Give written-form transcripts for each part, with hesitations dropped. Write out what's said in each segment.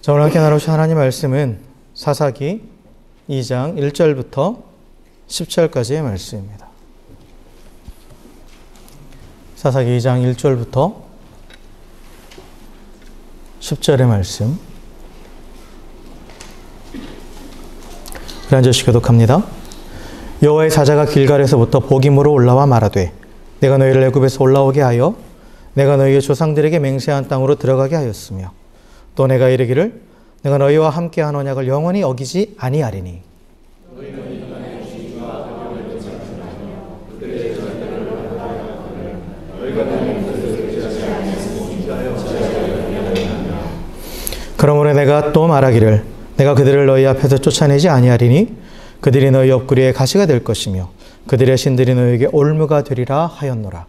자, 오늘 함께 나누신 하나님 말씀은 사사기 2장 1절부터 10절까지의 말씀입니다. 사사기 2장 1절부터 10절의 말씀. 한 절씩 교독합니다. 여호와의 사자가 길갈에서부터 복임으로 올라와 말하되 내가 너희를 애굽에서 올라오게 하여 내가 너희의 조상들에게 맹세한 땅으로 들어가게 하였으며 또 내가 이르기를 내가 너희와 함께한 언약을 영원히 어기지 아니하리니 그러므로 내가 또 말하기를 내가 그들을 너희 앞에서 쫓아내지 아니하리니 그들이 너희 옆구리에 가시가 될 것이며 그들의 신들이 너희에게 올무가 되리라 하였노라.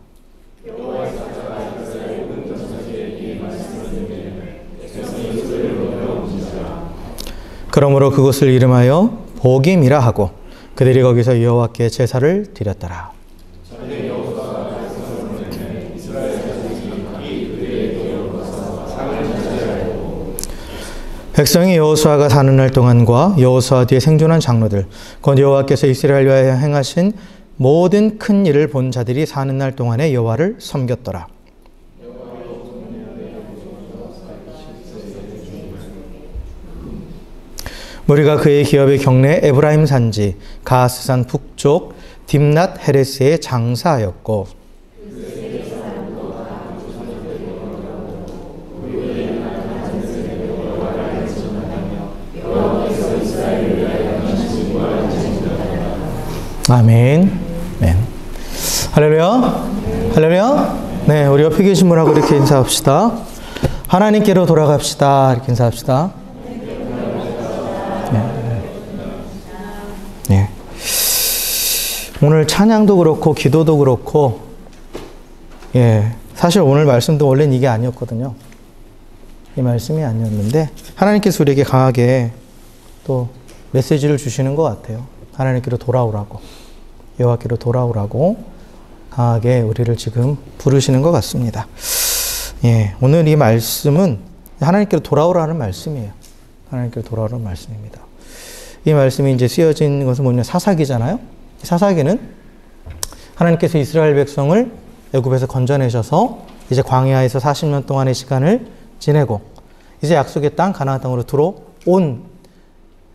그러므로 그곳을 이름하여 복임이라 하고 그들이 거기서 여호와께 제사를 드렸더라. 백성이 여호수아가 사는 날 동안과 여호수아 뒤에 생존한 장로들 곧 여호와께서 이스라엘 위하여 행하신 모든 큰 일을 본 자들이 사는 날 동안에 여호와를 섬겼더라. 무리가 그의 기업의 경내 에브라임 산지 가스산 북쪽 딥낫 헤레스에 장사하였고 아멘. 네. 할렐루야. 할렐루야. 네, 우리 옆에 계신 분하고 이렇게 인사합시다. 하나님께로 돌아갑시다. 이렇게 인사합시다. 네. 네. 오늘 찬양도 그렇고 기도도 그렇고 사실 오늘 말씀도 원래는 이게 아니었거든요. 이 말씀이 아니었는데 하나님께서 우리에게 강하게 또 메시지를 주시는 것 같아요. 하나님께로 돌아오라고, 여호와께로 돌아오라고 강하게 우리를 지금 부르시는 것 같습니다. 오늘 이 말씀은 하나님께로 돌아오라는 말씀이에요. 하나님께로 돌아오라는 말씀입니다. 이 말씀이 이제 쓰여진 것은 뭐냐, 사사기잖아요. 사사기는 하나님께서 이스라엘 백성을 애굽에서 건져내셔서 이제 광야에서 40년 동안의 시간을 지내고 이제 약속의 땅 가나안 땅으로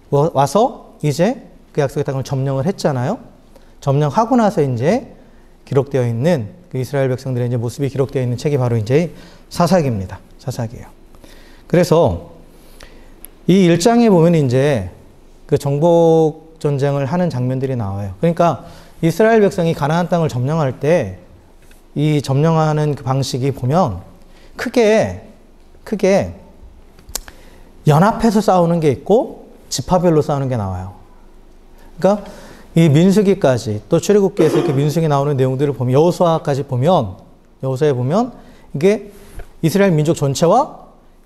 와서 이제 그 약속의 땅을 점령을 했잖아요. 점령하고 나서 이제 기록되어 있는 그 이스라엘 백성들의 이제 모습이 기록되어 있는 책이 바로 이제 사사기입니다. 사사기예요. 그래서 이 1장에 보면 이제 그 정복 전쟁을 하는 장면들이 나와요. 그러니까 이스라엘 백성이 가나안 땅을 점령할 때 이 점령하는 그 방식이 보면 크게 연합해서 싸우는 게 있고 지파별로 싸우는 게 나와요. 그러니까 이 민수기까지 또 출애굽기에서 이렇게 민수기 나오는 내용들을 보면 여호수아에 보면 이게 이스라엘 민족 전체와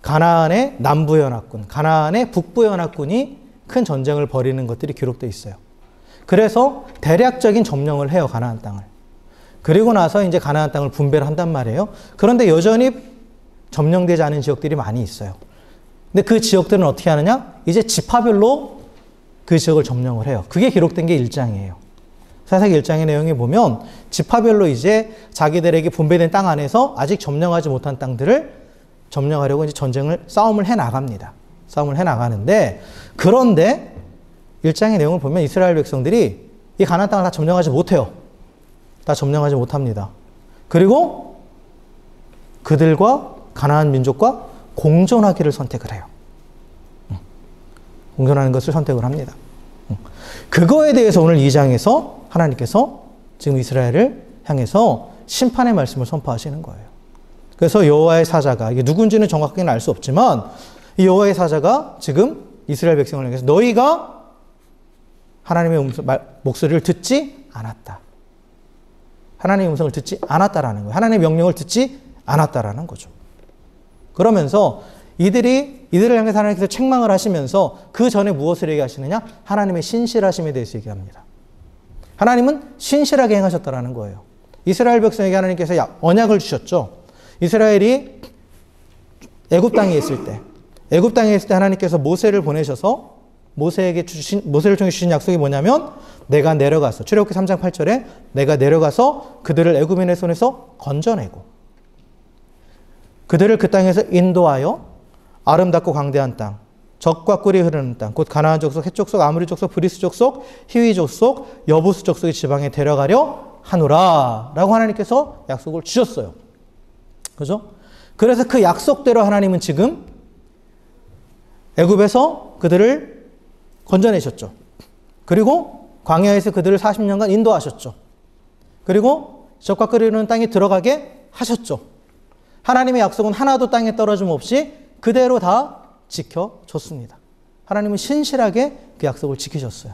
가나안의 남부 연합군, 가나안의 북부 연합군이 큰 전쟁을 벌이는 것들이 기록되어 있어요. 그래서 대략적인 점령을 해요, 가나안 땅을. 그리고 나서 이제 가나안 땅을 분배를 한단 말이에요. 그런데 여전히 점령되지 않은 지역들이 많이 있어요. 근데 그 지역들은 어떻게 하느냐? 이제 지파별로 그 지역을 점령을 해요. 그게 기록된 게 1장이에요. 사사기 1장의 내용에 보면 지파별로 이제 자기들에게 분배된 땅 안에서 아직 점령하지 못한 땅들을 점령하려고 이제 싸움을 해 나갑니다. 싸움을 해 나가는데, 그런데 1장의 내용을 보면 이스라엘 백성들이 이 가나안 땅을 다 점령하지 못해요. 다 점령하지 못합니다. 그리고 그들과 가나안 민족과 공존하기를 선택을 해요. 공존하는 것을 선택을 합니다. 그거에 대해서 오늘 2장에서 하나님께서 지금 이스라엘을 향해서 심판의 말씀을 선포하시는 거예요. 그래서 여호와의 사자가, 이게 누군지는 정확하게는 알 수 없지만 이 여호와의 사자가 지금 이스라엘 백성을 향해서 너희가 하나님의 목소리를 듣지 않았다. 하나님의 음성을 듣지 않았다라는 거예요. 하나님의 명령을 듣지 않았다라는 거죠. 그러면서 이들을 향해서 하나님께서 책망을 하시면서 그 전에 무엇을 얘기하시느냐? 하나님의 신실하심에 대해서 얘기합니다. 하나님은 신실하게 행하셨다라는 거예요. 이스라엘 백성에게 하나님께서 언약을 주셨죠. 이스라엘이 애굽 땅에 있을 때 애굽 땅에 있을 때 하나님께서 모세를 보내셔서 모세를 통해 주신 약속이 뭐냐면 내가 내려가서 출애굽기 3장 8절에 내가 내려가서 그들을 애굽인의 손에서 건져내고 그들을 그 땅에서 인도하여 아름답고 광대한 땅 젖과 꿀이 흐르는 땅 곧 가나안 족속, 헷 족속, 아모리 족속, 브리스 족속, 히위 족속, 여부스 족속의 지방에 데려가려 하노라 라고 하나님께서 약속을 주셨어요. 그죠? 그래서 그 약속대로 하나님은 지금 애굽에서 그들을 건져내셨죠. 그리고 광야에서 그들을 40년간 인도하셨죠. 그리고 젖과 꿀이 흐르는 땅에 들어가게 하셨죠. 하나님의 약속은 하나도 땅에 떨어짐 없이 그대로 다 지켜줬습니다. 하나님은 신실하게 그 약속을 지키셨어요.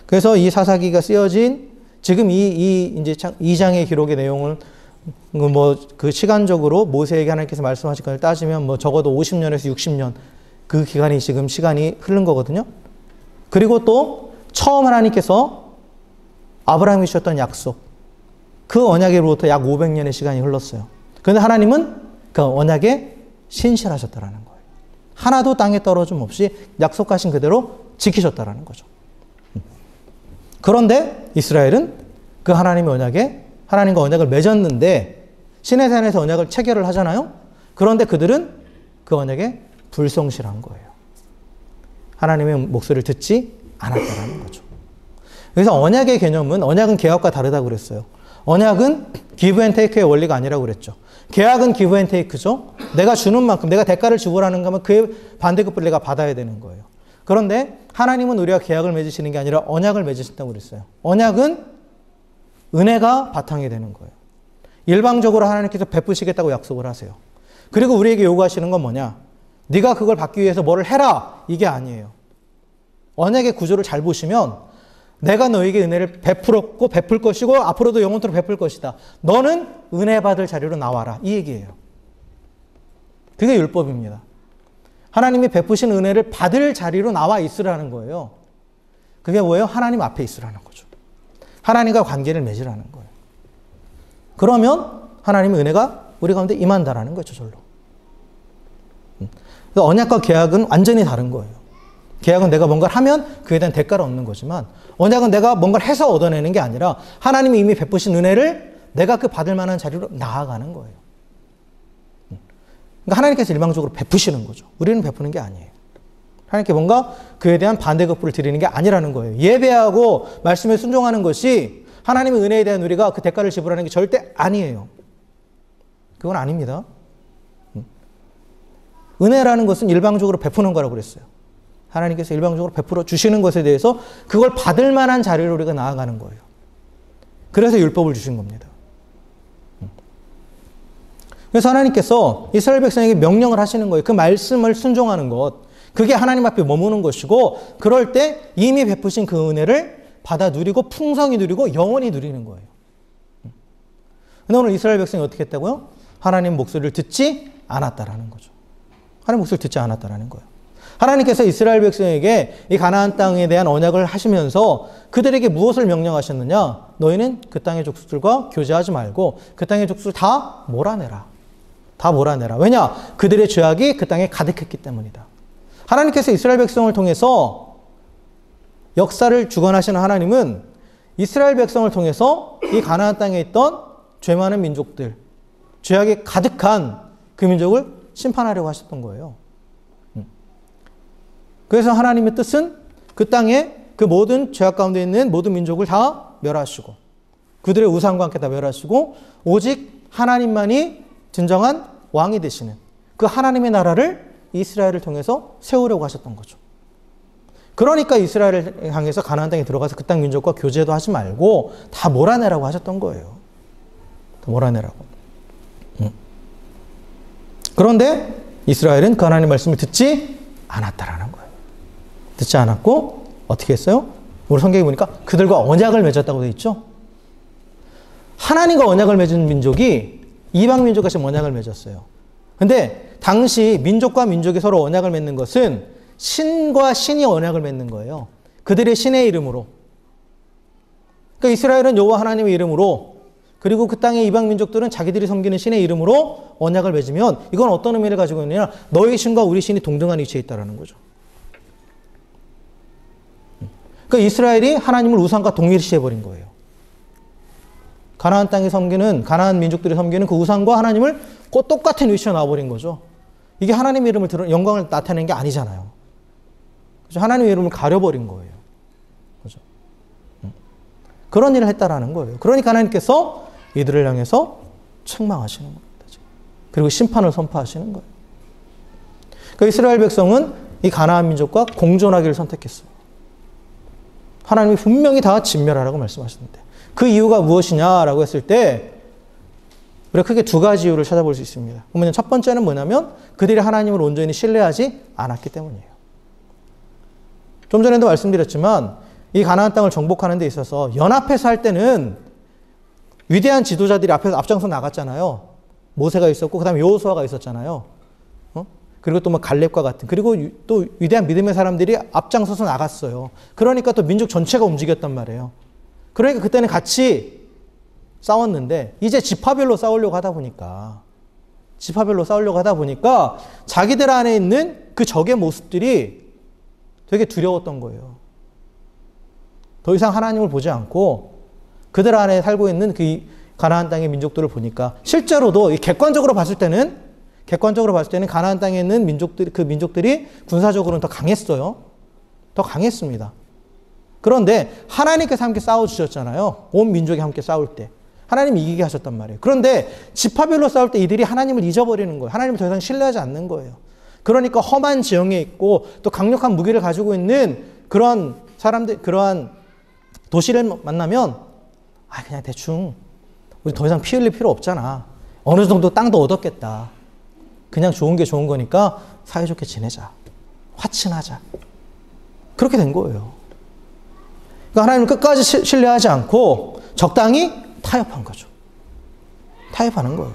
그래서 이 사사기가 쓰여진 지금 이제 2장의 기록의 내용을 그 시간적으로 모세에게 하나님께서 말씀하신 것을 따지면 적어도 50년에서 60년 그 기간이 지금 시간이 흐른 거거든요. 그리고 또 처음 하나님께서 아브라함이 주셨던 약속 그 언약으로부터 약 500년의 시간이 흘렀어요. 그런데 하나님은 그 언약에 신실하셨다라는 거예요. 하나도 땅에 떨어짐 없이 약속하신 그대로 지키셨다라는 거죠. 그런데 이스라엘은 그 하나님과 언약을 맺었는데 시내산에서 언약을 체결을 하잖아요. 그런데 그들은 그 언약에 불성실한 거예요. 하나님의 목소리를 듣지 않았다라는 거죠. 그래서 언약의 개념은 언약은 계약과 다르다고 그랬어요. 언약은 기브 앤 테이크의 원리가 아니라고 그랬죠. 계약은 기브 앤 테이크죠. 내가 주는 만큼 내가 대가를 지불하는 거면 그의 반대급부를 내가 받아야 되는 거예요. 그런데 하나님은 우리가 계약을 맺으시는 게 아니라 언약을 맺으신다고 그랬어요. 언약은 은혜가 바탕이 되는 거예요. 일방적으로 하나님께서 베푸시겠다고 약속을 하세요. 그리고 우리에게 요구하시는 건 뭐냐? 네가 그걸 받기 위해서 뭐를 해라. 이게 아니에요. 언약의 구조를 잘 보시면 내가 너에게 은혜를 베풀었고 베풀 것이고 앞으로도 영원토록 베풀 것이다. 너는 은혜 받을 자리로 나와라. 이 얘기예요. 그게 율법입니다. 하나님이 베푸신 은혜를 받을 자리로 나와 있으라는 거예요. 그게 뭐예요? 하나님 앞에 있으라는 거죠. 하나님과 관계를 맺으라는 거예요. 그러면 하나님의 은혜가 우리 가운데 임한다라는 거죠. 저절로. 언약과 계약은 완전히 다른 거예요. 계약은 내가 뭔가를 하면 그에 대한 대가를 얻는 거지만 언약은 내가 뭔가를 해서 얻어내는 게 아니라 하나님이 이미 베푸신 은혜를 내가 그 받을 만한 자리로 나아가는 거예요. 그러니까 하나님께서 일방적으로 베푸시는 거죠. 우리는 베푸는 게 아니에요. 하나님께 뭔가 그에 대한 반대급부를 드리는 게 아니라는 거예요. 예배하고 말씀에 순종하는 것이 하나님의 은혜에 대한 우리가 그 대가를 지불하는 게 절대 아니에요. 그건 아닙니다. 은혜라는 것은 일방적으로 베푸는 거라고 그랬어요. 하나님께서 일방적으로 베풀어 주시는 것에 대해서 그걸 받을 만한 자리로 우리가 나아가는 거예요. 그래서 율법을 주신 겁니다. 그래서 하나님께서 이스라엘 백성에게 명령을 하시는 거예요. 그 말씀을 순종하는 것. 그게 하나님 앞에 머무는 것이고 그럴 때 이미 베푸신 그 은혜를 받아 누리고 풍성히 누리고 영원히 누리는 거예요. 근데 오늘 이스라엘 백성이 어떻게 했다고요? 하나님 목소리를 듣지 않았다라는 거죠. 하나님 목소리를 듣지 않았다라는 거예요. 하나님께서 이스라엘 백성에게 이 가나안 땅에 대한 언약을 하시면서 그들에게 무엇을 명령하셨느냐? 너희는 그 땅의 족속들과 교제하지 말고 그 땅의 족속을 다 몰아내라. 다 몰아내라. 왜냐? 그들의 죄악이 그 땅에 가득했기 때문이다. 하나님께서 이스라엘 백성을 통해서 역사를 주관하시는 하나님은 이스라엘 백성을 통해서 이 가나안 땅에 있던 죄 많은 민족들, 죄악이 가득한 그 민족을 심판하려고 하셨던 거예요. 그래서 하나님의 뜻은 그 땅에 그 모든 죄악 가운데 있는 모든 민족을 다 멸하시고 그들의 우상과 함께 다 멸하시고 오직 하나님만이 진정한 왕이 되시는 그 하나님의 나라를 이스라엘을 통해서 세우려고 하셨던 거죠. 그러니까 이스라엘을 향해서 가나안 땅에 들어가서 그 땅 민족과 교제도 하지 말고 다 몰아내라고 하셨던 거예요. 다 몰아내라고. 그런데 이스라엘은 그 하나님의 말씀을 듣지 않았다라는 거예요. 듣지 않았고 어떻게 했어요? 우리 성경에 보니까 그들과 언약을 맺었다고 되어 있죠. 하나님과 언약을 맺은 민족이 이방 민족과 지금 언약을 맺었어요. 근데 당시 민족과 민족이 서로 언약을 맺는 것은 신과 신이 언약을 맺는 거예요. 그들의 신의 이름으로. 그러니까 이스라엘은 여호와 하나님의 이름으로 그리고 그 땅의 이방 민족들은 자기들이 섬기는 신의 이름으로 언약을 맺으면 이건 어떤 의미를 가지고 있느냐? 너희 신과 우리 신이 동등한 위치에 있다는 거죠. 그러니까 이스라엘이 하나님을 우상과 동일시해버린 거예요. 가나안 땅에 섬기는, 가나안 민족들이 섬기는 그 우상과 하나님을 꼭 똑같은 위치에 놔버린 거죠. 이게 하나님의 이름을 영광을 나타내는 게 아니잖아요. 그렇죠? 하나님의 이름을 가려버린 거예요. 그렇죠? 그런 일을 했다라는 거예요. 그러니까 하나님께서 이들을 향해서 책망하시는 겁니다. 그리고 심판을 선포하시는 거예요. 그러니까 이스라엘 백성은 이 가나안 민족과 공존하기를 선택했어요. 하나님이 분명히 다 진멸하라고 말씀하셨는데 그 이유가 무엇이냐라고 했을 때 우리가 크게 두 가지 이유를 찾아볼 수 있습니다. 그러면 첫 번째는 뭐냐면 그들이 하나님을 온전히 신뢰하지 않았기 때문이에요. 좀 전에도 말씀드렸지만 이 가나안 땅을 정복하는 데 있어서 연합해서 할 때는 위대한 지도자들이 앞장서 나갔잖아요. 모세가 있었고 그 다음에 여호수아가 있었잖아요. 그리고 또 뭐 갈렙과 같은, 그리고 또 위대한 믿음의 사람들이 앞장서서 나갔어요. 그러니까 또 민족 전체가 움직였단 말이에요. 그러니까 그때는 같이 싸웠는데 이제 지파별로 싸우려고 하다 보니까 자기들 안에 있는 그 적의 모습들이 되게 두려웠던 거예요. 더 이상 하나님을 보지 않고 그들 안에 살고 있는 그 가나안 땅의 민족들을 보니까 실제로도 객관적으로 봤을 때는 가나안 땅에 있는 민족들이 군사적으로는 더 강했어요. 더 강했습니다. 그런데 하나님께서 함께 싸워주셨잖아요. 온 민족이 함께 싸울 때. 하나님이 이기게 하셨단 말이에요. 그런데 지파별로 싸울 때 이들이 하나님을 잊어버리는 거예요. 하나님을 더 이상 신뢰하지 않는 거예요. 그러니까 험한 지형에 있고 또 강력한 무기를 가지고 있는 그러한 사람들, 그러한 도시를 만나면 그냥 대충 우리 더 이상 피 흘릴 필요 없잖아. 어느 정도 땅도 얻었겠다. 그냥 좋은 게 좋은 거니까 사이좋게 지내자. 화친하자. 그렇게 된 거예요. 그러니까 하나님을 끝까지 신뢰하지 않고 적당히 타협한 거죠. 타협하는 거예요.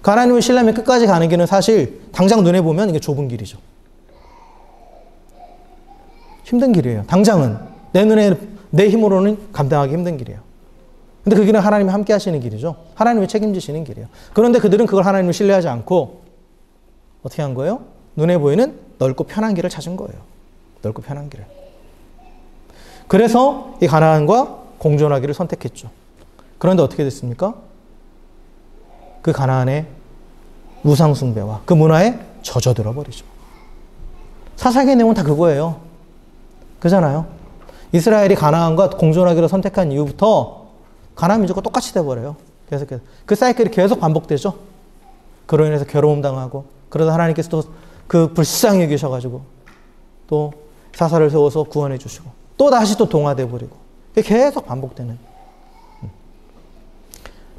하나님을 신뢰하면 끝까지 가는 길은 사실 당장 눈에 보면 이게 좁은 길이죠. 힘든 길이에요. 당장은 내 눈에 내 힘으로는 감당하기 힘든 길이에요. 근데 그 길은 하나님이 함께 하시는 길이죠. 하나님이 책임지시는 길이에요. 그런데 그들은 그걸 하나님을 신뢰하지 않고 어떻게 한 거예요? 눈에 보이는 넓고 편한 길을 찾은 거예요. 넓고 편한 길을. 그래서 이 가나안과 공존하기를 선택했죠. 그런데 어떻게 됐습니까? 그 가나안의 우상 숭배와 그 문화에 젖어들어 버리죠. 사사기의 내용은 다 그거예요. 그잖아요. 이스라엘이 가나안과 공존하기를 선택한 이후부터 가나안 민족과 똑같이 돼버려요. 계속해서. 그 사이클이 계속 반복되죠. 그로 인해서 괴로움 당하고, 그러다 하나님께서 또 그 불쌍히 여기셔가지고 또 사사를 세워서 구원해 주시고 또 다시 또 동화돼 버리고 계속 반복되는,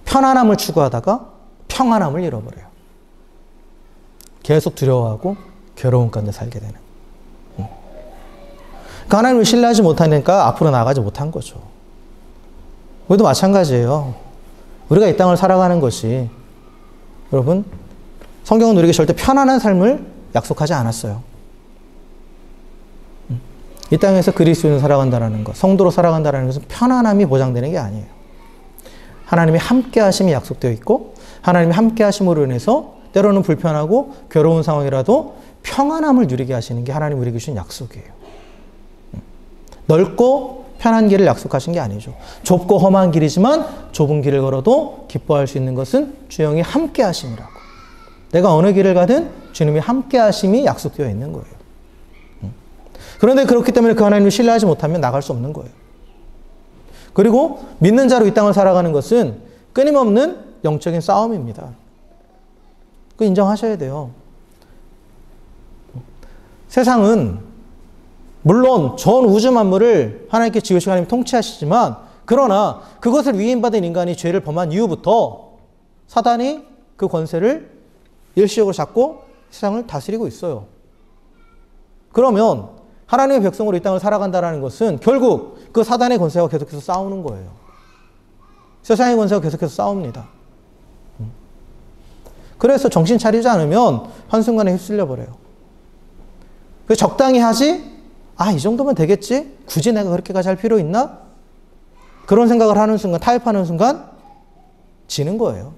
편안함을 추구하다가 평안함을 잃어버려요. 계속 두려워하고 괴로움 가운데 살게 되는. 하나님을 신뢰하지 못하니까 앞으로 나아가지 못한 거죠. 우리도 마찬가지예요. 우리가 이 땅을 살아가는 것이, 여러분, 성경은 우리에게 절대 편안한 삶을 약속하지 않았어요. 이 땅에서 그리스도인으로 살아간다는 것, 성도로 살아간다는 것은 편안함이 보장되는 게 아니에요. 하나님이 함께 하심이 약속되어 있고, 하나님이 함께 하심으로 인해서 때로는 불편하고 괴로운 상황이라도 평안함을 누리게 하시는 게 하나님 우리에게 주신 약속이에요. 넓고 편한 길을 약속하신 게 아니죠. 좁고 험한 길이지만 좁은 길을 걸어도 기뻐할 수 있는 것은 주영이 함께 하심이라고. 내가 어느 길을 가든 주님이 함께 하심이 약속되어 있는 거예요. 그런데 그렇기 때문에 그 하나님을 신뢰하지 못하면 나갈 수 없는 거예요. 그리고 믿는 자로 이 땅을 살아가는 것은 끊임없는 영적인 싸움입니다. 그거 인정하셔야 돼요. 세상은 물론 전 우주 만물을 하나님께 지으시고 하나님 통치하시지만, 그러나 그것을 위임받은 인간이 죄를 범한 이후부터 사단이 그 권세를 일시적으로 잡고 세상을 다스리고 있어요. 그러면 하나님의 백성으로 이 땅을 살아간다는 것은 결국 그 사단의 권세와 계속해서 싸우는 거예요. 세상의 권세와 계속해서 싸웁니다. 그래서 정신 차리지 않으면 한순간에 휩쓸려 버려요. 그래서 적당히 하지, 이 정도면 되겠지? 굳이 내가 그렇게까지 할 필요 있나? 그런 생각을 하는 순간, 타협하는 순간 지는 거예요.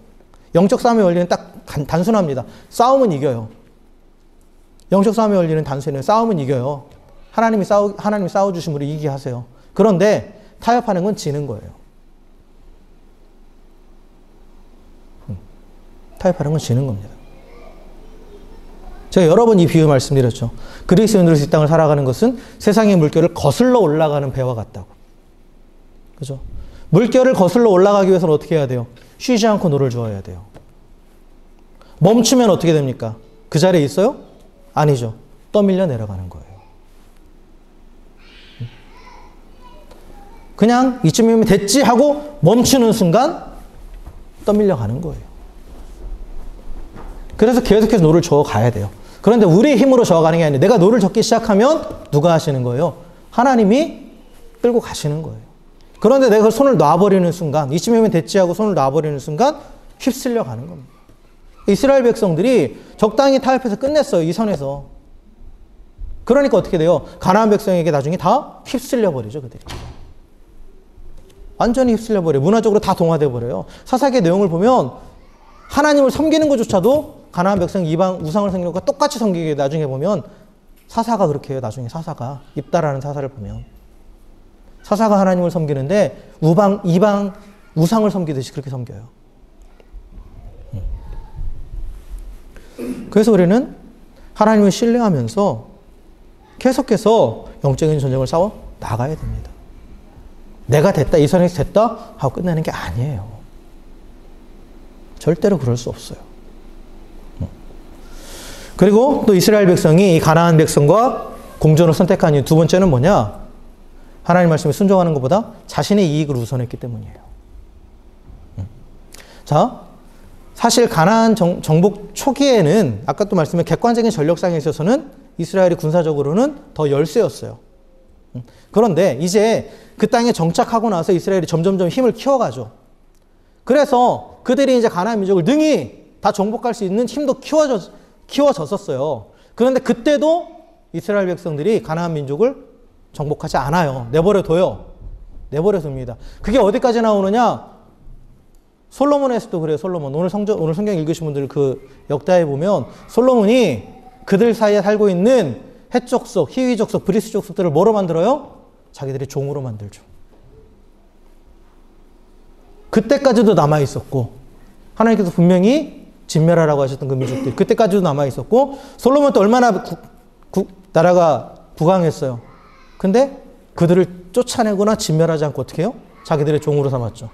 영적 싸움의 원리는 딱 단순합니다. 싸움은 이겨요. 영적 싸움의 원리는 단순해요. 싸움은 이겨요. 하나님이 싸워주심으로 이기게 하세요. 그런데 타협하는 건 지는 거예요. 타협하는 건 지는 겁니다. 제가 여러 번 이 비유 말씀드렸죠. 그리스도인으로서 이 땅을 살아가는 것은 세상의 물결을 거슬러 올라가는 배와 같다고. 그죠? 물결을 거슬러 올라가기 위해서는 어떻게 해야 돼요? 쉬지 않고 노를 저어야 돼요. 멈추면 어떻게 됩니까? 그 자리에 있어요? 아니죠. 떠밀려 내려가는 거예요. 그냥 이쯤이면 됐지 하고 멈추는 순간 떠밀려 가는 거예요. 그래서 계속해서 노를 저어 가야 돼요. 그런데 우리의 힘으로 저어가는 게 아니라 내가 노를 젓기 시작하면 누가 하시는 거예요? 하나님이 끌고 가시는 거예요. 그런데 내가 손을 놔버리는 순간, 이쯤이면 됐지 하고 손을 놔버리는 순간 휩쓸려 가는 겁니다. 이스라엘 백성들이 적당히 타협해서 끝냈어요. 이 선에서. 그러니까 어떻게 돼요? 가나안 백성에게 나중에 다 휩쓸려 버리죠. 그들이. 완전히 휩쓸려 버려요. 문화적으로 다 동화돼 버려요. 사사기의 내용을 보면 하나님을 섬기는 것조차도 가나안 백성 이방 우상을 섬기는 것과 똑같이 섬기게 나중에 보면 사사가 그렇게 해요. 나중에 사사가 입다라는 사사를 보면 사사가 하나님을 섬기는데 이방 우상을 섬기듯이 그렇게 섬겨요. 그래서 우리는 하나님을 신뢰하면서 계속해서 영적인 전쟁을 싸워 나가야 됩니다. 내가 됐다, 이 선에서 됐다 하고 끝내는 게 아니에요. 절대로 그럴 수 없어요. 그리고 또 이스라엘 백성이 이 가나안 백성과 공존을 선택한 이유 두 번째는 뭐냐? 하나님 말씀에 순종하는 것보다 자신의 이익을 우선했기 때문이에요. 자, 사실 가나안 정복 초기에는 아까 또 말씀드린 객관적인 전력상에 있어서는 이스라엘이 군사적으로는 더 열세였어요. 그런데 이제 그 땅에 정착하고 나서 이스라엘이 점점점 힘을 키워가죠. 그래서 그들이 이제 가나안 민족을 능히 다 정복할 수 있는 힘도 키워졌었어요. 그런데 그때도 이스라엘 백성들이 가나안 민족을 정복하지 않아요. 내버려둬요. 내버려둡니다. 그게 어디까지 나오느냐? 솔로몬에서도 그래요. 솔로몬. 오늘 성경 읽으신 분들 그 역다에 보면 솔로몬이 그들 사이에 살고 있는 헷 족속, 히위 족속, 브리스 족속들을 뭐로 만들어요? 자기들이 종으로 만들죠. 그때까지도 남아있었고 하나님께서 분명히 진멸하라고 하셨던 그 민족들 그때까지도 남아있었고 솔로몬 또 얼마나 나라가 부강했어요. 근데 그들을 쫓아내거나 진멸하지 않고 어떻게 해요? 자기들의 종으로 삼았죠.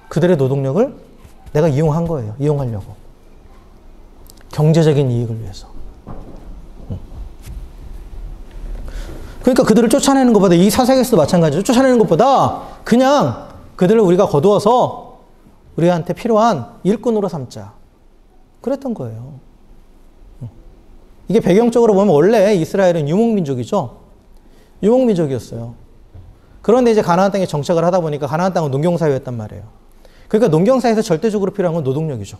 그들의 노동력을 내가 이용한 거예요. 이용하려고. 경제적인 이익을 위해서. 그러니까 그들을 쫓아내는 것보다 이 사사기에서도 마찬가지로 쫓아내는 것보다 그냥 그들을 우리가 거두어서 우리한테 필요한 일꾼으로 삼자. 그랬던 거예요. 이게 배경적으로 보면 원래 이스라엘은 유목민족이죠. 유목민족이었어요. 그런데 이제 가나안 땅에 정착을 하다 보니까 가나안 땅은 농경사회였단 말이에요. 그러니까 농경사회에서 절대적으로 필요한 건 노동력이죠.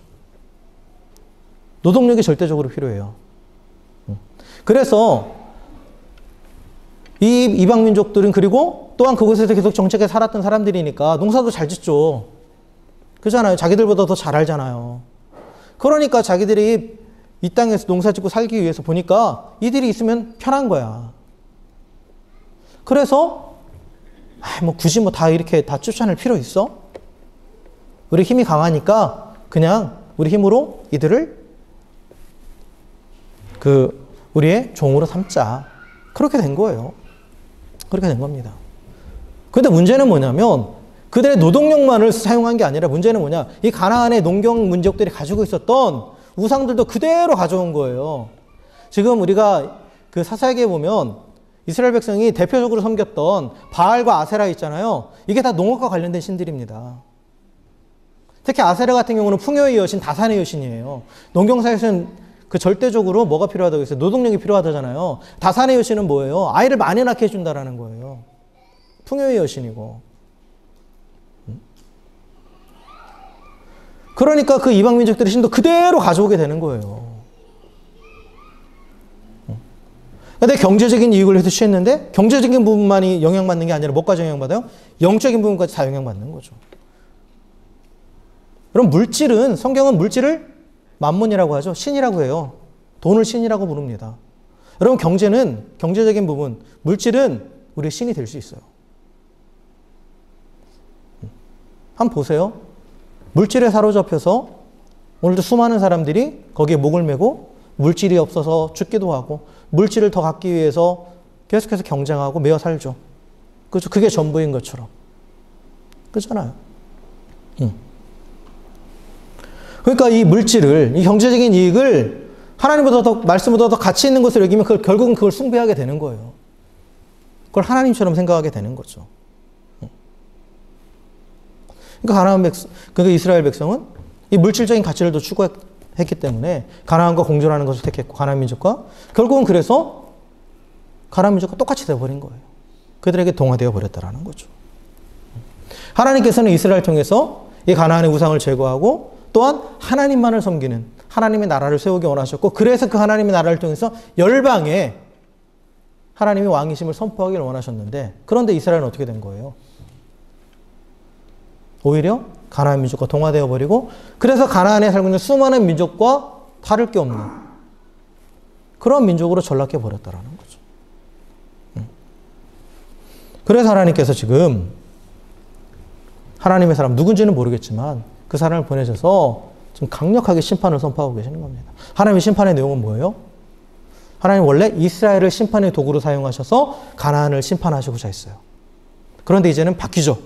노동력이 절대적으로 필요해요. 그래서 이 이방민족들은 그리고 또한 그곳에서 계속 정착해 살았던 사람들이니까 농사도 잘 짓죠. 그렇잖아요. 자기들보다 더 잘 알잖아요. 그러니까 자기들이 이 땅에서 농사 짓고 살기 위해서 보니까 이들이 있으면 편한 거야. 그래서 뭐 굳이 뭐 다 이렇게 다 쫓아낼 필요 있어? 우리 힘이 강하니까 그냥 우리 힘으로 이들을 우리의 종으로 삼자. 그렇게 된 거예요. 그렇게 된 겁니다. 그런데 문제는 뭐냐면 그들의 노동력만을 사용한 게 아니라 문제는 뭐냐? 이 가나안의 농경 민족들이 가지고 있었던 우상들도 그대로 가져온 거예요. 지금 우리가 그 사사기에 보면 이스라엘 백성이 대표적으로 섬겼던 바알과 아세라 있잖아요. 이게 다 농업과 관련된 신들입니다. 특히 아세라 같은 경우는 풍요의 여신, 다산의 여신이에요. 농경사에서는 그 절대적으로 뭐가 필요하다고 했어요? 노동력이 필요하다잖아요. 다산의 여신은 뭐예요? 아이를 많이 낳게 해준다라는 거예요. 풍요의 여신이고. 그러니까 그 이방 민족들의 신도 그대로 가져오게 되는 거예요. 근데 경제적인 이익을 해서 취했는데 경제적인 부분만이 영향받는 게 아니라 뭐까지 영향받아요? 영적인 부분까지 다 영향받는 거죠. 그럼 물질은, 성경은 물질을 만몬이라고 하죠. 신이라고 해요. 돈을 신이라고 부릅니다. 여러분, 경제는, 경제적인 부분, 물질은 우리의 신이 될 수 있어요. 한번 보세요. 물질에 사로잡혀서 오늘도 수많은 사람들이 거기에 목을 메고 물질이 없어서 죽기도 하고 물질을 더 갖기 위해서 계속해서 경쟁하고 매어 살죠. 그렇죠? 그게 전부인 것처럼. 그렇잖아요. 그러니까 이 물질을, 이 경제적인 이익을 하나님보다 더, 말씀보다 더 가치 있는 것을 여기면 결국은 그걸 숭배하게 되는 거예요. 그걸 하나님처럼 생각하게 되는 거죠. 그러니까 이스라엘 백성은 이 물질적인 가치를 더 추구했기 때문에 가나안과 공존하는 것을 택했고, 가나안 민족과, 결국은 그래서 가나안 민족과 똑같이 되어버린 거예요. 그들에게 동화되어 버렸다라는 거죠. 하나님께서는 이스라엘을 통해서 이 가나안의 우상을 제거하고 또한 하나님만을 섬기는 하나님의 나라를 세우기 원하셨고, 그래서 그 하나님의 나라를 통해서 열방에 하나님의 왕이심을 선포하기를 원하셨는데, 그런데 이스라엘은 어떻게 된 거예요? 오히려 가나안 민족과 동화되어 버리고, 그래서 가나안에 살고 있는 수많은 민족과 다를 게 없는 그런 민족으로 전락해 버렸다라는 거죠. 그래서 하나님께서 지금 하나님의 사람, 누군지는 모르겠지만 그 사람을 보내셔서 좀 강력하게 심판을 선포하고 계시는 겁니다. 하나님의 심판의 내용은 뭐예요? 하나님 원래 이스라엘을 심판의 도구로 사용하셔서 가나안을 심판하시고자 했어요. 그런데 이제는 바뀌죠.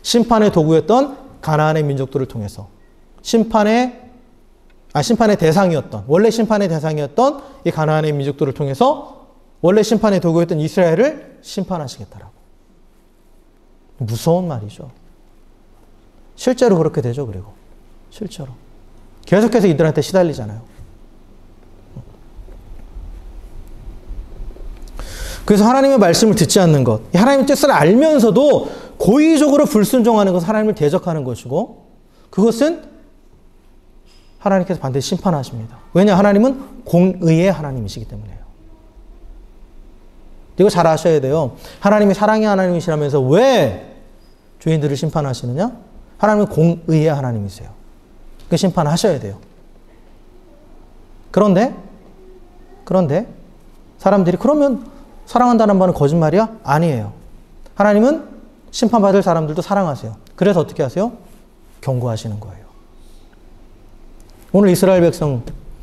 심판의 도구였던 가나안의 민족들을 통해서 심판의 대상이었던, 원래 심판의 대상이었던 이 가나안의 민족들을 통해서 원래 심판의 도구였던 이스라엘을 심판하시겠다라고. 무서운 말이죠. 실제로 그렇게 되죠. 그리고 실제로 계속해서 이들한테 시달리잖아요. 그래서 하나님의 말씀을 듣지 않는 것, 하나님의 뜻을 알면서도 고의적으로 불순종하는 것은 하나님을 대적하는 것이고, 그것은 하나님께서 반드시 심판하십니다. 왜냐? 하나님은 공의의 하나님이시기 때문에요. 이거 잘 아셔야 돼요. 하나님이 사랑의 하나님이시라면서 왜 죄인들을 심판하시느냐? 하나님은 공의의 하나님이세요. 그 심판하셔야 돼요. 그런데 사람들이 그러면 사랑한다는 말은 거짓말이야? 아니에요. 하나님은 심판받을 사람들도 사랑하세요. 그래서 어떻게 하세요? 경고하시는 거예요. 오늘 이스라엘 백성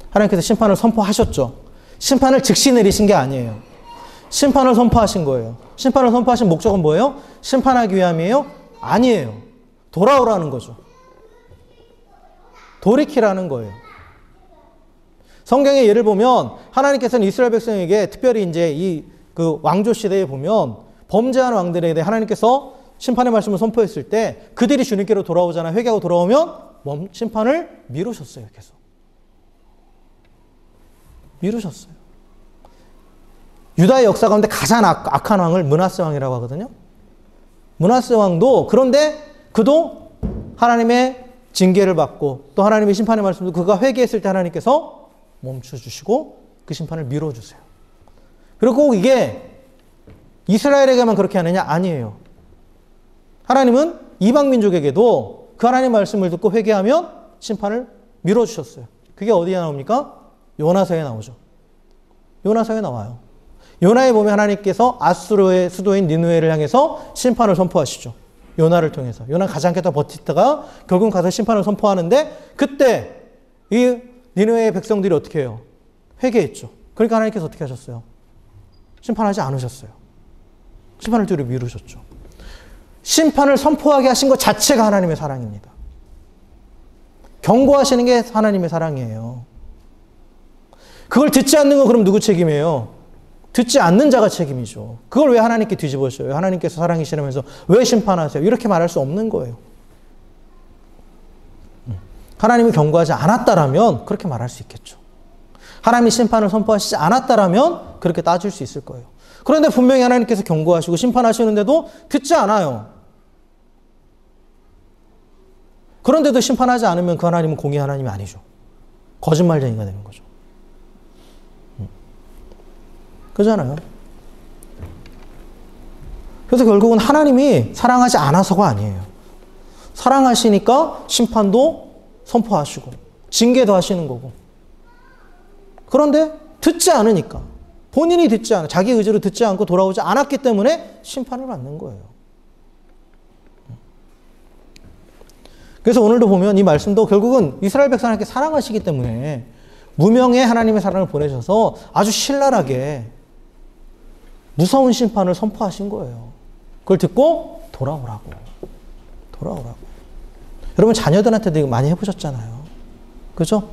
하나님께서 심판을 선포하셨죠. 심판을 즉시 내리신 게 아니에요. 심판을 선포하신 거예요. 심판을 선포하신 목적은 뭐예요? 심판하기 위함이에요? 아니에요. 돌아오라는 거죠. 돌이키라는 거예요. 성경의 예를 보면 하나님께서는 이스라엘 백성에게 특별히 이제 그 왕조 시대에 보면 범죄한 왕들에 대해 하나님께서 심판의 말씀을 선포했을 때 그들이 주님께로 돌아오잖아요. 회개하고 돌아오면 심판을 미루셨어요. 계속. 미루셨어요. 유다의 역사 가운데 가장 악한 왕을 므낫세 왕이라고 하거든요. 므낫세 왕도, 그런데 그도 하나님의 징계를 받고 또 하나님의 심판의 말씀도 그가 회개했을 때 하나님께서 멈춰주시고 그 심판을 미뤄주세요. 그리고 꼭 이게 이스라엘에게만 그렇게 하느냐? 아니에요. 하나님은 이방 민족에게도 그 하나님의 말씀을 듣고 회개하면 심판을 미뤄주셨어요. 그게 어디에 나옵니까? 요나서에 나오죠. 요나서에 나와요. 요나에 보면 하나님께서 아수르의 수도인 니느웨를 향해서 심판을 선포하시죠. 요나를 통해서. 요나 가지 않겠다 버티다가 결국 가서 심판을 선포하는데, 그때 이 니느웨의 백성들이 어떻게 해요? 회개했죠. 그러니까 하나님께서 어떻게 하셨어요? 심판하지 않으셨어요. 심판을 뒤로 미루셨죠. 심판을 선포하게 하신 것 자체가 하나님의 사랑입니다. 경고하시는 게 하나님의 사랑이에요. 그걸 듣지 않는 건 그럼 누구 책임이에요? 듣지 않는 자가 책임이죠. 그걸 왜 하나님께 뒤집어져요? 하나님께서 사랑이시라면서 왜 심판하세요? 이렇게 말할 수 없는 거예요. 하나님이 경고하지 않았다라면 그렇게 말할 수 있겠죠. 하나님이 심판을 선포하시지 않았다라면 그렇게 따질 수 있을 거예요. 그런데 분명히 하나님께서 경고하시고 심판하시는데도 듣지 않아요. 그런데도 심판하지 않으면 그 하나님은 공의 하나님이 아니죠. 거짓말쟁이가 되는 거죠. 그렇잖아요. 그래서 결국은 하나님이 사랑하지 않아서가 아니에요. 사랑하시니까 심판도 선포하시고 징계도 하시는 거고. 그런데 듣지 않으니까, 본인이 듣지 않아, 자기 의지로 듣지 않고 돌아오지 않았기 때문에 심판을 받는 거예요. 그래서 오늘도 보면 이 말씀도 결국은 이스라엘 백성을 이렇게 사랑하시기 때문에 무명의 하나님의 사랑을 보내셔서 아주 신랄하게 무서운 심판을 선포하신 거예요. 그걸 듣고 돌아오라고. 여러분 자녀들한테도 이거 많이 해보셨잖아요. 그죠?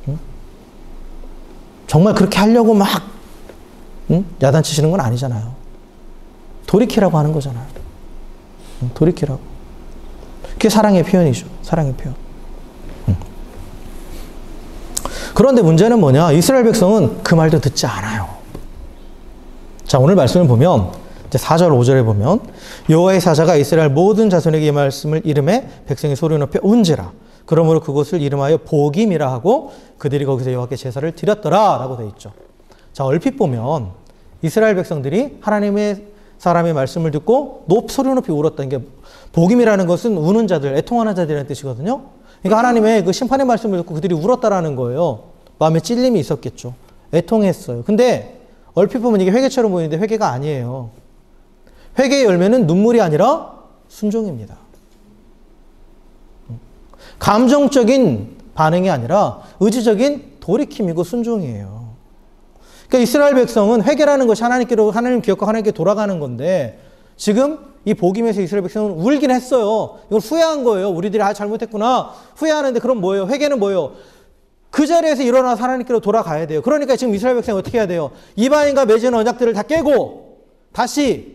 응? 정말 그렇게 하려고 막 야단치시는 건 아니잖아요. 돌이키라고 하는 거잖아요. 돌이키라고. 그게 사랑의 표현이죠. 사랑의 표현. 그런데 문제는 뭐냐? 이스라엘 백성은 그 말도 듣지 않아요. 자, 오늘 말씀을 보면 이제 4절 5절에 보면 여호와의 사자가 이스라엘 모든 자손에게 이 말씀을 이름해 백성이 소리 높여 운지라. 그러므로 그곳을 이름하여 보김이라 하고 그들이 거기서 여호와께 제사를 드렸더라 라고 되어 있죠. 자, 얼핏 보면 이스라엘 백성들이 하나님의 사람의 말씀을 듣고 소리 높이 울었다. 이게 보김이라는 것은 우는 자들, 애통하는 자들이라는 뜻이거든요. 그러니까 하나님의 그 심판의 말씀을 듣고 그들이 울었다라는 거예요. 마음에 찔림이 있었겠죠. 애통했어요. 근데 얼핏 보면 이게 회개처럼 보이는데 회개가 아니에요. 회개의 열매는 눈물이 아니라 순종입니다. 감정적인 반응이 아니라 의지적인 돌이킴이고 순종이에요. 그러니까 이스라엘 백성은 회개라는 것이 하나님께로, 하나님 기억과 하나님께 돌아가는 건데 지금 이 복임에서 이스라엘 백성은 울긴 했어요. 이걸 후회한 거예요. 우리들이 잘못했구나. 후회하는데 그럼 뭐예요? 회개는 뭐예요? 그 자리에서 일어나서 하나님께로 돌아가야 돼요. 그러니까 지금 이스라엘 백성이 어떻게 해야 돼요? 이방인과 맺은 언약들을 다 깨고 다시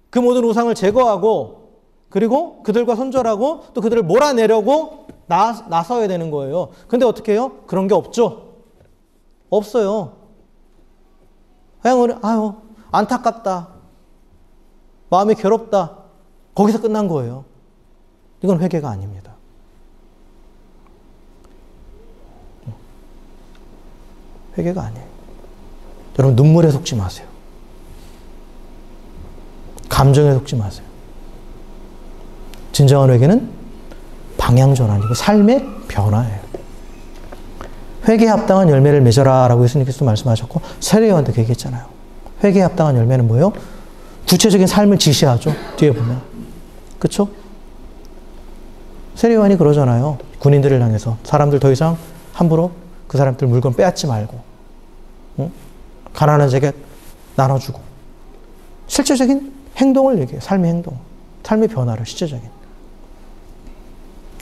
그 모든 우상을 제거하고 그리고 그들과 손절하고 또 그들을 몰아내려고 나서야 되는 거예요. 근데 어떻게 해요? 그런 게 없죠. 없어요. 그냥 아유 안타깝다. 마음이 괴롭다. 거기서 끝난 거예요. 이건 회개가 아닙니다. 회개가 아니에요. 여러분 눈물에 속지 마세요. 감정에 속지 마세요. 진정한 회개는 방향전환이고 삶의 변화예요. 회개에 합당한 열매를 맺어라 라고 예수님께서 말씀하셨고 세례요한도 그 얘기했잖아요. 회개에 합당한 열매는 뭐예요? 구체적인 삶을 지시하죠. 뒤에 보면. 그렇죠? 세례요한이 그러잖아요. 군인들을 향해서 사람들 더 이상 함부로 그 사람들 물건 빼앗지 말고 응? 가난한 자에게 나눠주고 실제적인 행동을 얘기해요. 삶의 행동. 삶의 변화를 실제적인.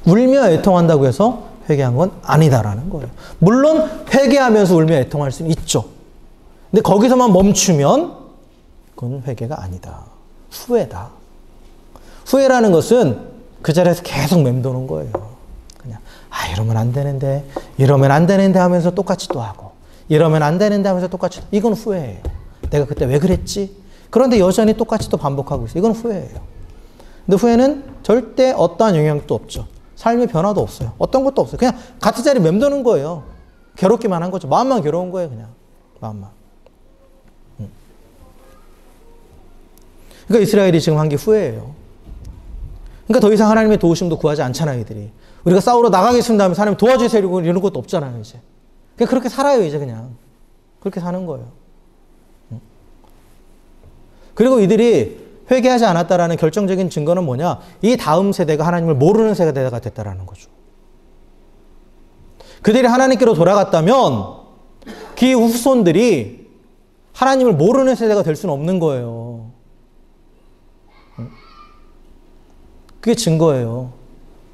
울며 애통한다고 해서 회개한 건 아니다라는 거예요. 물론 회개하면서 울며 애통할 수는 있죠. 근데 거기서만 멈추면 그건 회개가 아니다. 후회다. 후회라는 것은 그 자리에서 계속 맴도는 거예요. 그냥 이러면 안 되는데 이러면 안 되는데 하면서 똑같이 또 하고 이러면 안 되는데 하면서 똑같이 이건 후회예요. 내가 그때 왜 그랬지? 그런데 여전히 똑같이 또 반복하고 있어요. 이건 후회예요. 근데 후회는 절대 어떠한 영향도 없죠. 삶의 변화도 없어요. 어떤 것도 없어요. 그냥 같은 자리에 맴도는 거예요. 괴롭기만 한 거죠. 마음만 괴로운 거예요. 그냥 마음만. 그러니까 이스라엘이 지금 한 게 후회예요. 그러니까 더 이상 하나님의 도우심도 구하지 않잖아요. 이들이. 우리가 싸우러 나가겠습니다 하면서 하나님 도와주세요 이러는 것도 없잖아요. 이제. 그냥 그렇게 살아요. 이제 그냥. 그렇게 사는 거예요. 그리고 이들이 회개하지 않았다라는 결정적인 증거는 뭐냐? 이 다음 세대가 하나님을 모르는 세대가 됐다라는 거죠. 그들이 하나님께로 돌아갔다면 그 후손들이 하나님을 모르는 세대가 될 수는 없는 거예요. 그게 증거예요.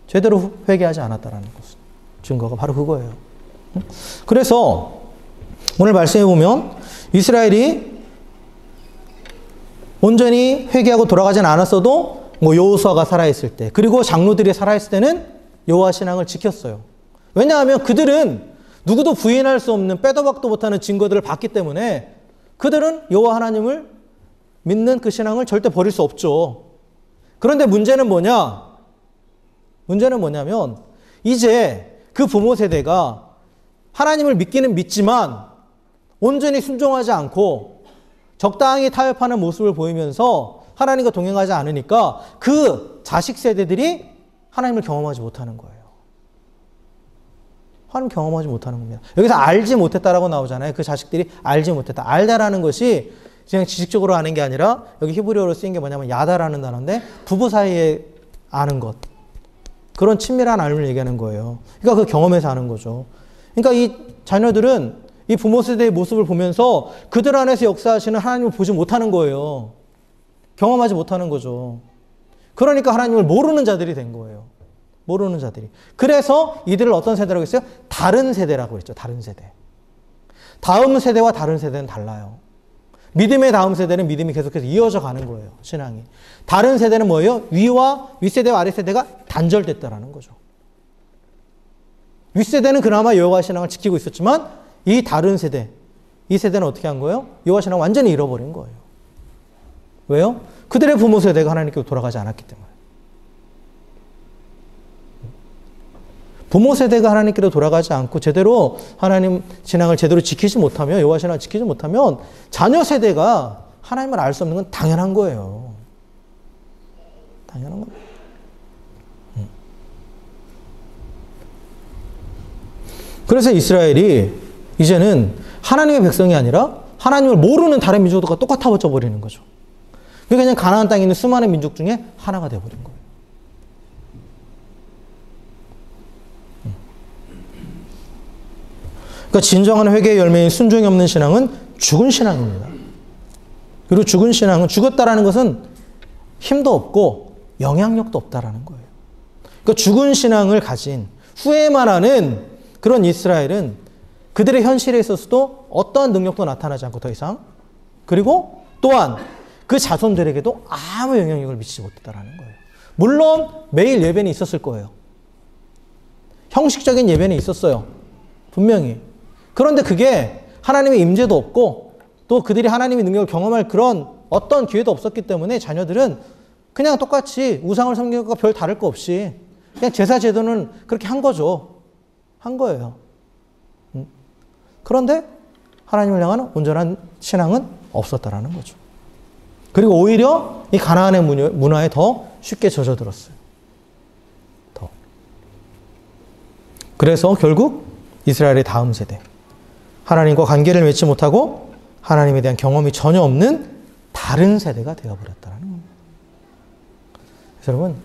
제대로 회개하지 않았다라는 것은. 증거가 바로 그거예요. 그래서 오늘 말씀해 보면 이스라엘이 온전히 회개하고 돌아가진 않았어도 여호수아가 살아있을 때 그리고 장로들이 살아있을 때는 여호와 신앙을 지켰어요. 왜냐하면 그들은 누구도 부인할 수 없는 빼도 박도 못하는 증거들을 봤기 때문에 그들은 여호와 하나님을 믿는 그 신앙을 절대 버릴 수 없죠. 그런데 문제는 뭐냐? 문제는 뭐냐면 이제 그 부모 세대가 하나님을 믿기는 믿지만 온전히 순종하지 않고 적당히 타협하는 모습을 보이면서 하나님과 동행하지 않으니까 그 자식 세대들이 하나님을 경험하지 못하는 거예요. 하나님 경험하지 못하는 겁니다. 여기서 알지 못했다라고 나오잖아요. 그 자식들이 알지 못했다. 알다라는 것이 그냥 지식적으로 아는 게 아니라 여기 히브리어로 쓰인 게 뭐냐면 야다라는 단어인데 부부 사이에 아는 것. 그런 친밀한 알을 얘기하는 거예요. 그러니까 그 경험에서 아는 거죠. 그러니까 이 자녀들은 이 부모 세대의 모습을 보면서 그들 안에서 역사하시는 하나님을 보지 못하는 거예요. 경험하지 못하는 거죠. 그러니까 하나님을 모르는 자들이 된 거예요. 모르는 자들이. 그래서 이들을 어떤 세대라고 했어요? 다른 세대라고 했죠. 다른 세대. 다음 세대와 다른 세대는 달라요. 믿음의 다음 세대는 믿음이 계속해서 이어져 가는 거예요. 신앙이. 다른 세대는 뭐예요? 윗세대와 아랫세대가 단절됐다라는 거죠. 윗세대는 그나마 여호와 신앙을 지키고 있었지만 이 다른 세대, 이 세대는 어떻게 한 거예요? 여호와 신앙을 완전히 잃어버린 거예요. 왜요? 그들의 부모 세대가 하나님께로 돌아가지 않았기 때문에. 부모 세대가 하나님께로 돌아가지 않고 제대로 하나님 신앙을 제대로 지키지 못하면, 여호와 신앙을 지키지 못하면 자녀 세대가 하나님을 알 수 없는 건 당연한 거예요. 당연한 거예요. 그래서 이스라엘이 이제는 하나님의 백성이 아니라 하나님을 모르는 다른 민족들과 똑같아져 버리는 거죠. 그러니까 그냥 가나안 땅에 있는 수많은 민족 중에 하나가 되어버린 거예요. 그러니까 진정한 회개의 열매인 순종이 없는 신앙은 죽은 신앙입니다. 그리고 죽은 신앙은 죽었다라는 것은 힘도 없고 영향력도 없다라는 거예요. 그러니까 죽은 신앙을 가진 후회만 하는 그런 이스라엘은 그들의 현실에 있어서도 어떠한 능력도 나타나지 않고 더 이상, 그리고 또한 그 자손들에게도 아무 영향력을 미치지 못했다라는 거예요. 물론 매일 예배는 있었을 거예요. 형식적인 예배는 있었어요. 분명히. 그런데 그게 하나님의 임재도 없고 또 그들이 하나님의 능력을 경험할 그런 어떤 기회도 없었기 때문에 자녀들은 그냥 똑같이 우상을 섬기는 것과 별 다를 거 없이 그냥 제사 제도는 그렇게 한 거죠. 한 거예요. 그런데 하나님을 향한 온전한 신앙은 없었다라는 거죠. 그리고 오히려 이 가나안의 문화에 더 쉽게 젖어들었어요. 더. 그래서 결국 이스라엘의 다음 세대, 하나님과 관계를 맺지 못하고 하나님에 대한 경험이 전혀 없는 다른 세대가 되어버렸다는 겁니다. 그래서 여러분,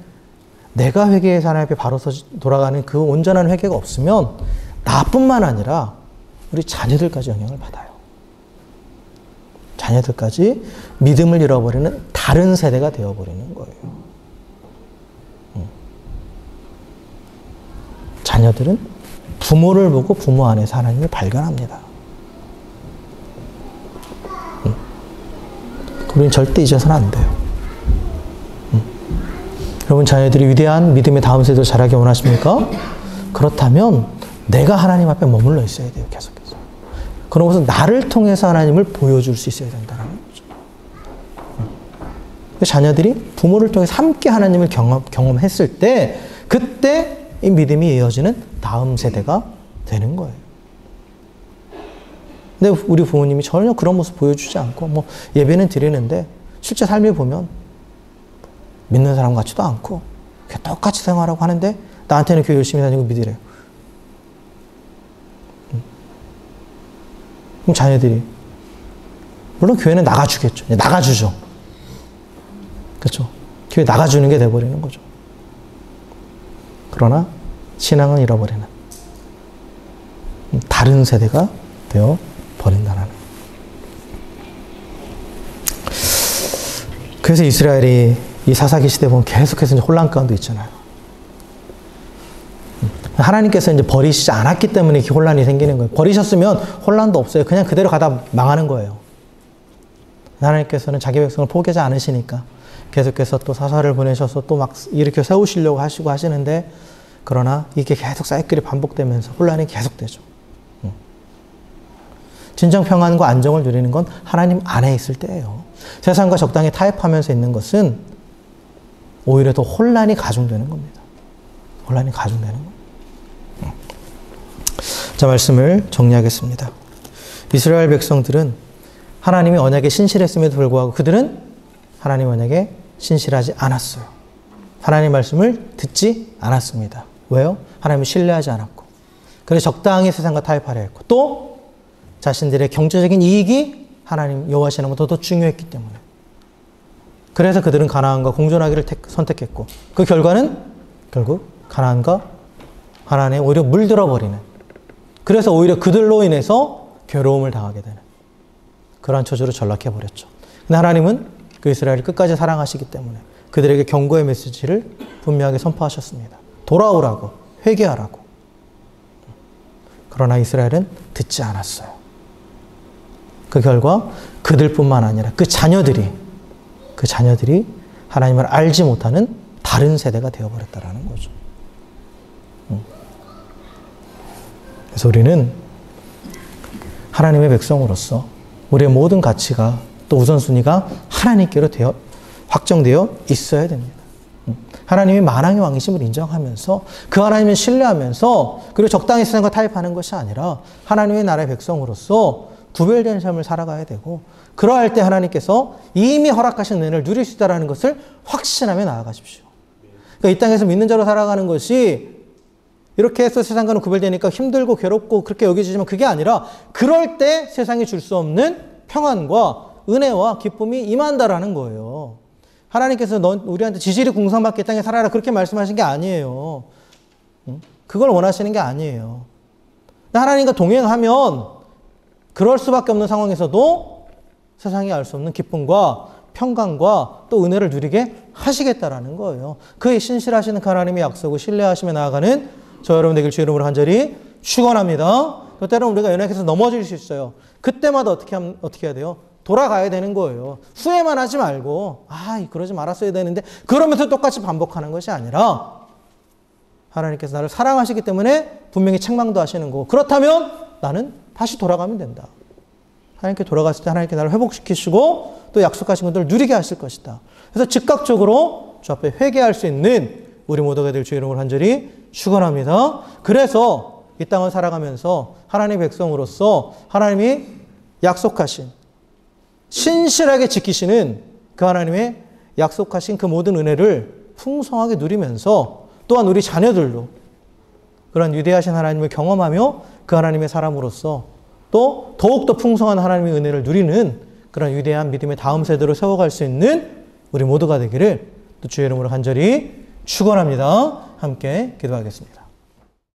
내가 회개해서 하나님 앞에 바로 돌아가는 그 온전한 회개가 없으면 나뿐만 아니라 우리 자녀들까지 영향을 받아요. 자녀들까지 믿음을 잃어버리는 다른 세대가 되어버리는 거예요. 자녀들은 부모를 보고 부모 안에서 하나님을 발견합니다. 우리는 절대 잊어서는 안 돼요. 여러분, 자녀들이 위대한 믿음의 다음 세대를 자라기 원하십니까? 그렇다면 내가 하나님 앞에 머물러 있어야 돼요. 계속해서. 그러면서 나를 통해서 하나님을 보여줄 수 있어야 된다는 거죠. 자녀들이 부모를 통해서 함께 하나님을 경험했을 때 그때 이 믿음이 이어지는 다음 세대가 되는 거예요. 근데 우리 부모님이 전혀 그런 모습 보여주지 않고 뭐 예배는 드리는데 실제 삶을 보면 믿는 사람 같지도 않고 똑같이 생활하고 하는데 나한테는 교회 열심히 다니고 믿으래요. 그럼 자녀들이 물론 교회는 나가주겠죠. 나가주죠. 그렇죠. 교회 나가주는 게 돼버리는 거죠. 그러나 신앙은 잃어버리는 다른 세대가 되어 버린다는. 그래서 이스라엘이 이 사사기 시대 보면 계속해서 이제 혼란 가운데 있잖아요. 하나님께서 이제 버리시지 않았기 때문에 이렇게 혼란이 생기는 거예요. 버리셨으면 혼란도 없어요. 그냥 그대로 가다 망하는 거예요. 하나님께서는 자기 백성을 포기하지 않으시니까 계속해서 또 사사를 보내셔서 또 막 일으켜 세우시려고 하시고 하시는데, 그러나 이게 계속 사이클이 반복되면서 혼란이 계속되죠. 진정 평안과 안정을 누리는 건 하나님 안에 있을 때예요. 세상과 적당히 타협하면서 있는 것은 오히려 더 혼란이 가중되는 겁니다. 혼란이 가중되는 겁니다. 자, 말씀을 정리하겠습니다. 이스라엘 백성들은 하나님이 언약에 신실했음에도 불구하고 그들은 하나님 언약에 신실하지 않았어요. 하나님 말씀을 듣지 않았습니다. 왜요? 하나님을 신뢰하지 않았고. 그래서 적당히 세상과 타협하려 했고, 또 자신들의 경제적인 이익이 하나님 여호와시는 것보다 더 중요했기 때문에. 그래서 그들은 가나안과 공존하기를 선택했고, 그 결과는 결국 가나안과 하나님에 오히려 물들어 버리는, 그래서 오히려 그들로 인해서 괴로움을 당하게 되는 그러한 처지로 전락해 버렸죠. 근데 하나님은 그 이스라엘을 끝까지 사랑하시기 때문에 그들에게 경고의 메시지를 분명하게 선포하셨습니다. 돌아오라고, 회개하라고. 그러나 이스라엘은 듣지 않았어요. 그 결과 그들뿐만 아니라 그 자녀들이 하나님을 알지 못하는 다른 세대가 되어버렸다라는 거죠. 그래서 우리는 하나님의 백성으로서 우리의 모든 가치가 또 우선순위가 하나님께로 확정되어 있어야 됩니다. 하나님이 만왕의 왕이심을 인정하면서 그 하나님을 신뢰하면서 그리고 적당히 세상과 타협하는 것이 아니라 하나님의 나라의 백성으로서 구별된 삶을 살아가야 되고, 그러할 때 하나님께서 이미 허락하신 은혜를 누릴 수 있다는 것을 확신하며 나아가십시오. 그러니까 이 땅에서 믿는 자로 살아가는 것이 이렇게 해서 세상과는 구별되니까 힘들고 괴롭고 그렇게 여겨지지만 그게 아니라 그럴 때 세상이 줄 수 없는 평안과 은혜와 기쁨이 임한다라는 거예요. 하나님께서 넌 우리한테 지질이 궁상맞게 땅에 살아라 그렇게 말씀하신 게 아니에요. 그걸 원하시는 게 아니에요. 하나님과 동행하면 그럴 수밖에 없는 상황에서도 세상이 알 수 없는 기쁨과 평강과 또 은혜를 누리게 하시겠다라는 거예요. 그의 신실하시는 하나님의 약속을 신뢰하시며 나아가는 저 여러분 되길 주 이름으로 간절히 축원합니다. 때로는 우리가 연약해서 넘어질 수 있어요. 그때마다 어떻게 해야 돼요? 돌아가야 되는 거예요. 후회만 하지 말고 그러지 말았어야 되는데 그러면서 똑같이 반복하는 것이 아니라 하나님께서 나를 사랑하시기 때문에 분명히 책망도 하시는 거고, 그렇다면 나는 다시 돌아가면 된다. 하나님께 돌아갔을 때 하나님께 나를 회복시키시고 또 약속하신 것들을 누리게 하실 것이다. 그래서 즉각적으로 주 앞에 회개할 수 있는 우리 모두가 될 주 이름으로 간절히 축원합니다. 그래서 이 땅을 살아가면서 하나님의 백성으로서 하나님이 약속하신, 신실하게 지키시는 그 하나님의 약속하신 그 모든 은혜를 풍성하게 누리면서 또한 우리 자녀들도 그런 위대하신 하나님을 경험하며 그 하나님의 사람으로서 또 더욱더 풍성한 하나님의 은혜를 누리는 그런 위대한 믿음의 다음 세대로 세워갈 수 있는 우리 모두가 되기를 또 주의 이름으로 간절히 축원합니다. 함께 기도하겠습니다.